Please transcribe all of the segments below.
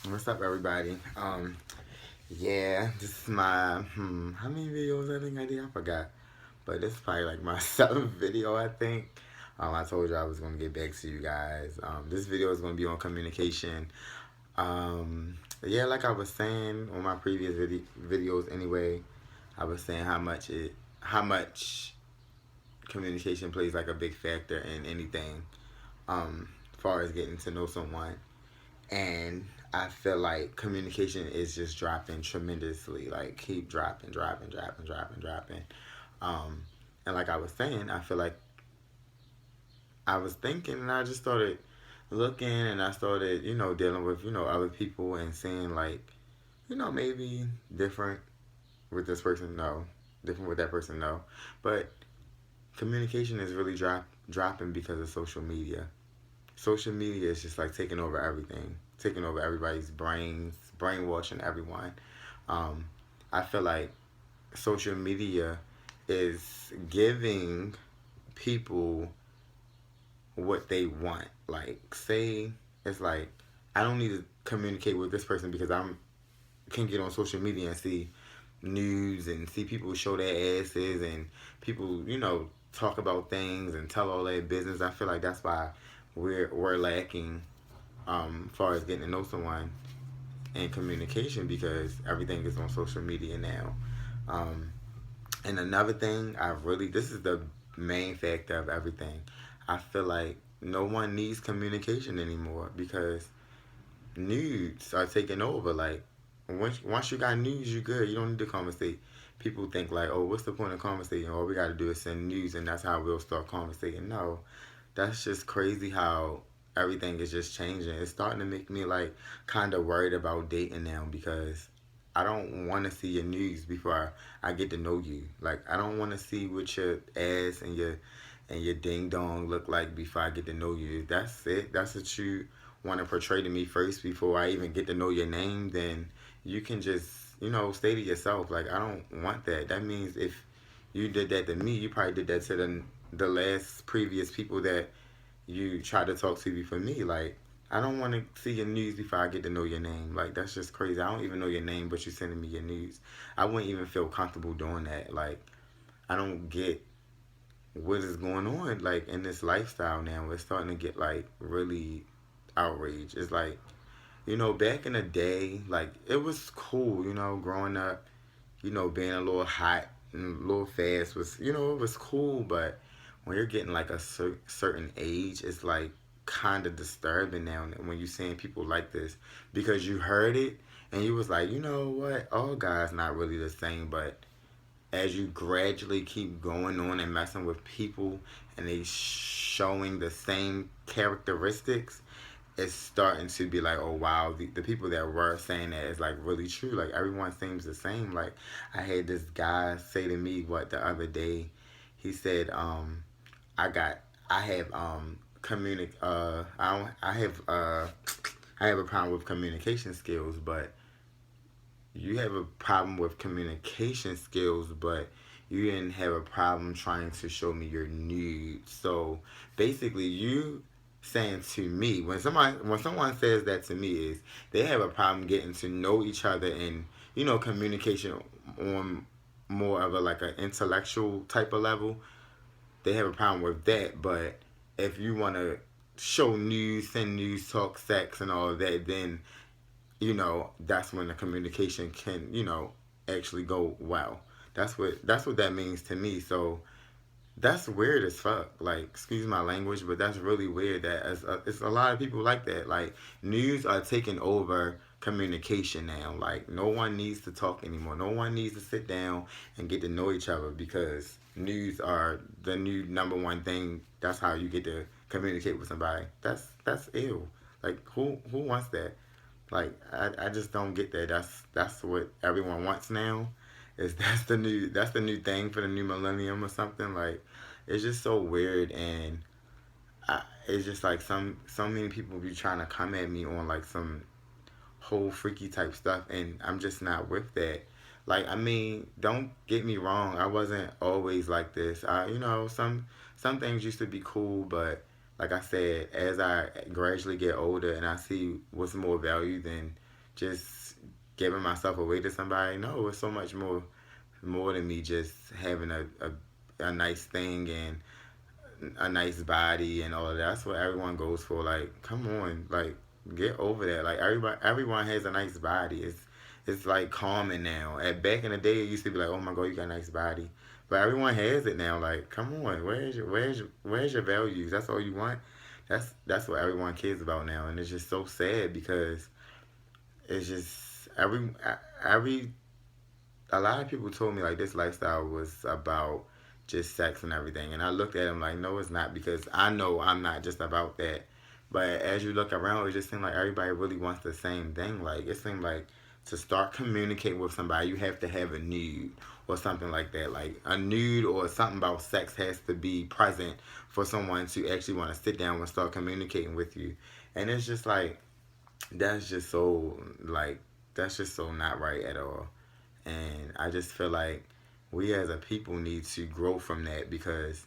What's up, everybody? Yeah, this is my how many videos I think I did? I forgot, but this is probably like my seventh video, I think. I told you I was gonna get back to you guys. This video is gonna be on communication. Yeah, like I was saying on my previous videos, anyway, I was saying how much communication plays like a big factor in anything. As far as getting to know someone. And I feel like communication is just dropping tremendously. Like keep dropping. Um, and like I was saying, I feel like I was thinking, and I just started looking, and I started, dealing with, other people and seeing like, maybe different with this person, no, different with that person, no. But communication is really dropping because of social media. Social media is just like taking over everything, taking over everybody's brains, brainwashing everyone. Um, I feel like social media is giving people what they want. Like, say it's like I don't need to communicate with this person because I'm can get on social media and see news and see people show their asses and people, talk about things and tell all their business. I feel like that's why we're lacking as far as getting to know someone and communication because everything is on social media now. Um, and another thing, this is the main factor of everything. I feel like no one needs communication anymore because nudes are taking over. Like once you got news, you good. You don't need to conversate. People think like, oh, what's the point of conversating? All we got to do is send news, and that's how we'll start conversating. No, that's just crazy how everything is just changing. It's starting to make me like kind of worried about dating now because I don't want to see your news before I get to know you. Like I don't want to see what your ass and your ding dong look like before I get to know you. If that's it. That's what you want to portray to me first before I even get to know your name. Then you can just stay to yourself. Like I don't want that. That means if you did that to me, you probably did that to the last previous people that you tried to talk to before me. Like I don't want to see your news before I get to know your name. Like that's just crazy. I don't even know your name, but you're sending me your news. I wouldn't even feel comfortable doing that. Like I don't get what is going on like in this lifestyle now. It's starting to get like really outraged. It's like back in the day, like it was cool, growing up, being a little hot and a little fast was, it was cool. But when you're getting like a certain age, it's like kind of disturbing now when you're seeing people like this because you heard it and you was like, you know what, all guys not really the same. But as you gradually keep going on and messing with people and they showing the same characteristics, it's starting to be like, oh wow, the people that were saying that is like really true. Like everyone seems the same. Like I had this guy say to me what the other day. He said, I got I have I have a problem with communication skills, but you have a problem with communication skills, but you didn't have a problem trying to show me your nude. So basically, you saying to me when someone says that to me is they have a problem getting to know each other and communication on more of a like an intellectual type of level. They have a problem with that, but if you want to show news, send news, talk sex, and all of that, then that's when the communication can, actually go well. That's what that means to me. So that's weird as fuck. Like, excuse my language, but that's really weird. That it's a lot of people like that. Like, news are taking over communication now. Like, no one needs to talk anymore. No one needs to sit down and get to know each other because news are the new number one thing. That's how you get to communicate with somebody. That's ill. Like, who wants that? Like I just don't get that. That's what everyone wants now. Is that's the new thing for the new millennium or something. Like it's just so weird and it's just like so many people be trying to come at me on like some whole freaky type stuff and I'm just not with that. Like I mean, don't get me wrong, I wasn't always like this. Some things used to be cool, but like I said, as I gradually get older and I see what's more value than just giving myself away to somebody. No, it's so much more than me just having a nice thing and a nice body and all of that. That's what everyone goes for. Like, come on, like get over that. Like everyone has a nice body. It's like common now. At back in the day, it used to be like, oh my god, you got a nice body, but everyone has it now. Like, come on, where's your values? That's all you want. That's what everyone cares about now, and it's just so sad because it's just every a lot of people told me like this lifestyle was about just sex and everything, and I looked at them like, no, it's not, because I know I'm not just about that. But as you look around, it just seemed like everybody really wants the same thing. Like, it seemed like to start communicating with somebody, you have to have a nude or something like that. Like a nude or something about sex has to be present for someone to actually want to sit down and start communicating with you. And it's just like that's just so like that's just so not right at all. And I just feel like we as a people need to grow from that, because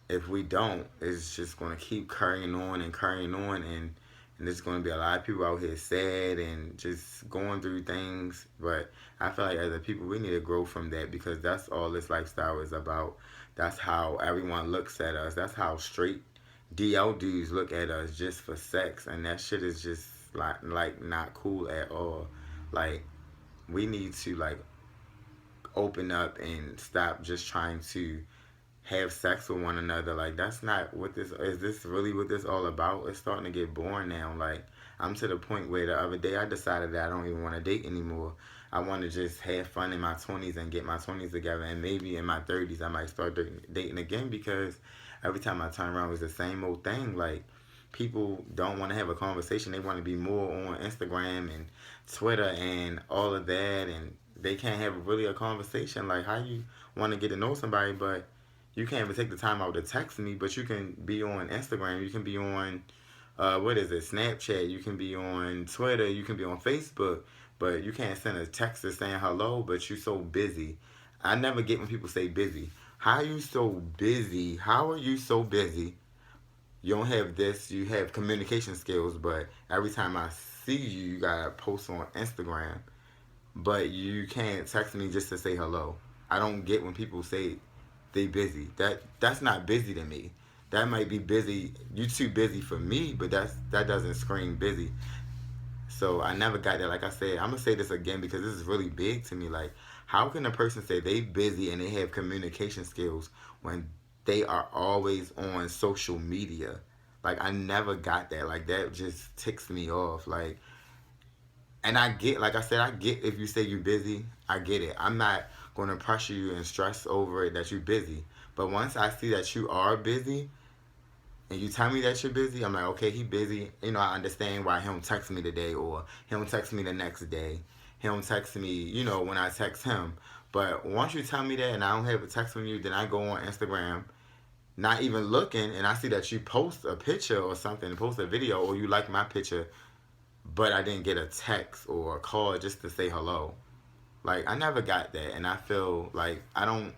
if we don't, it's just going to keep carrying on and carrying on, and there's going to be a lot of people out here sad and just going through things. But I feel like as a people, we need to grow from that, because that's all this lifestyle is about. That's how everyone looks at us. That's how straight DL dudes look at us, just for sex, and that shit is just like not cool at all. Like, we need to like open up and stop just trying to have sex with one another. Like, that's not what this is. This really what this all about? It's starting to get boring now. Like, I'm to the point where the other day I decided that I don't even want to date anymore. I want to just have fun in my 20s and get my 20s together, and maybe in my 30s I might start dating again, because every time I turn around it's the same old thing. Like, people don't want to have a conversation. They want to be more on Instagram and Twitter and all of that, and they can't have really a conversation. Like, how you want to get to know somebody, but you can't even take the time out to text me, but you can be on Instagram, you can be on what is it, Snapchat, you can be on Twitter, you can be on Facebook, but you can't send a text or saying hello, but you're so busy. I never get when people say busy. How are you so busy? How are you so busy? You don't have this, you have communication skills, but every time I see you, you gotta post on Instagram, but you can't text me just to say hello. I don't get when people say they busy. That's not busy to me. That might be busy. You too busy for me, but that doesn't scream busy. So I never got that. Like I said, I'm gonna say this again because this is really big to me. Like, how can a person say they busy and they have communication skills when they are always on social media? Like, I never got that. Like, that just ticks me off. Like, and I get, like I said, I get if you say you're busy, I get it. I'm not going to pressure you and stress over it that you're busy. But once I see that you are busy and you tell me that you're busy, I'm like, okay, he busy. You know, I understand why he don't text me today, or he don't text me the next day. He don't text me, you know, when I text him. But once you tell me that and I don't have a text from you, then I go on Instagram, not even looking, and I see that you post a picture or something, post a video, or you like my picture, but I didn't get a text or a call just to say hello. Like, I never got that, and I feel like I'm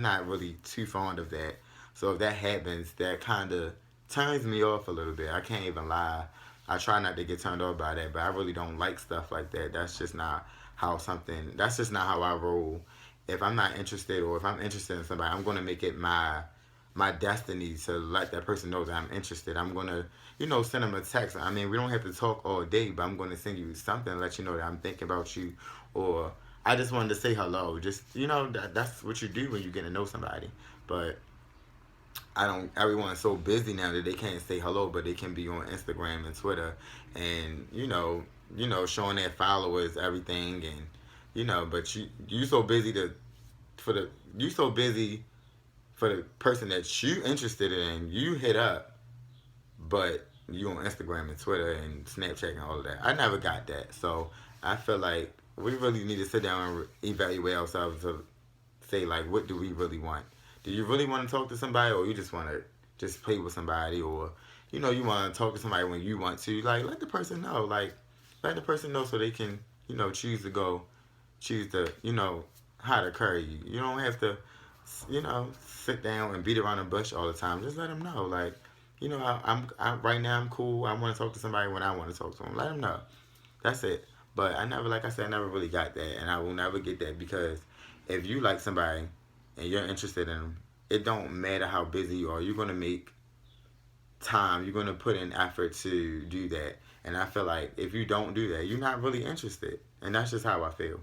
not really too fond of that. So if that happens, that kind of turns me off a little bit. I can't even lie. I try not to get turned off by that, but I really don't like stuff like that. That's just not how I roll. If I'm not interested, or if I'm interested in somebody, I'm going to make it my destiny to let that person know that I'm interested. I'm going to, send them a text. I mean, we don't have to talk all day, but I'm going to send you something, let you know that I'm thinking about you, or I just wanted to say hello. Just, that's what you do when you get to know somebody. But everyone's so busy now that they can't say hello, but they can be on Instagram and Twitter and, showing their followers everything, and, but you so busy you so busy for the person that you interested in, you hit up, but you on Instagram and Twitter and Snapchat and all of that. I never got that. So I feel like we really need to sit down and evaluate ourselves to say, like, what do we really want? Do you really want to talk to somebody, or you just want to just play with somebody, or, you want to talk to somebody when you want to? Like, let the person know. Like, let the person know so they can, choose to, how to carry you. You don't have to, sit down and beat around the bush all the time. Just let them know. Like, right now I'm cool. I want to talk to somebody when I want to talk to them. Let them know. That's it. But I never, like I said, I never really got that, and I will never get that because if you like somebody and you're interested in them, it don't matter how busy you are. You're gonna make time. You're gonna put in effort to do that. And I feel like if you don't do that, you're not really interested, and that's just how I feel.